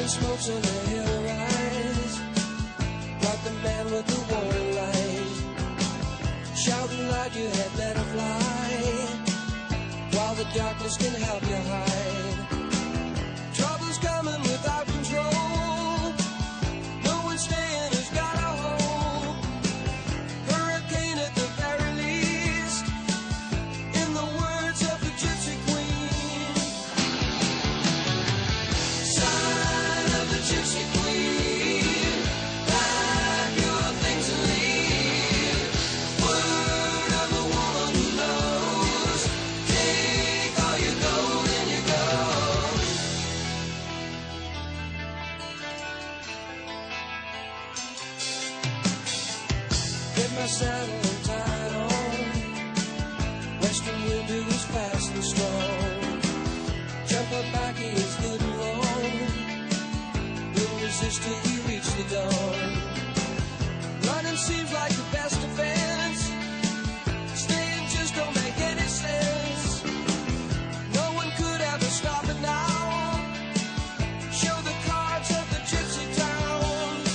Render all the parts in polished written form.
the smoke's on the hill rise, like the man with the warning light, shouting loud you had better fly, while the darkness can help you hide. Trouble's coming without control, no one's staying who's got a hold. Hurricane at the very least, in the words of the gypsy queen. Sign of the gypsy queen, pack your things and leave. Word of a woman who knows, take all your gold and you go. Get my saddle and tie it on, western wind is fast and strong. Jump up back, he is good and long, we'll resist till we reach the dawn. Running seems like the best defense, staying just don't make any sense. No one could ever stop it now, show the cards of the gypsy town.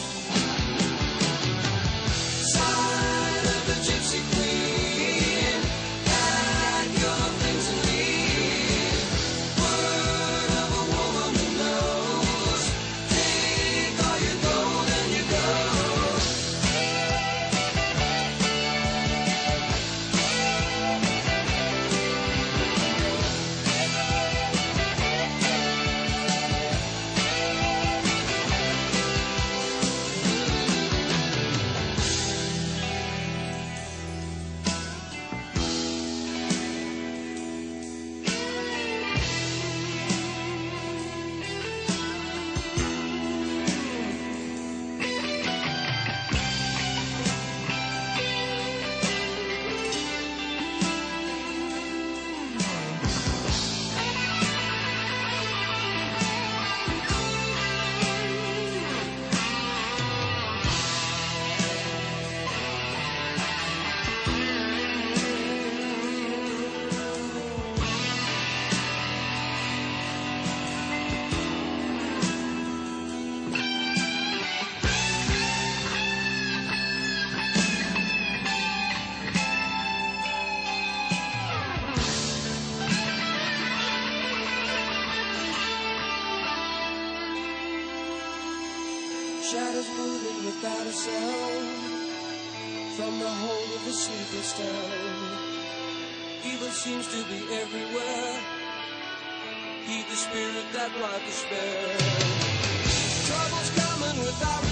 Sign of the gypsy queen, pack your things and leave. Word of a woman who knows, take all your gold and you go. Shadows moving without a sound, from the hold of the sleepless town. Evil seems to be everywhere, heed the spirit that brought despair. Trouble's coming without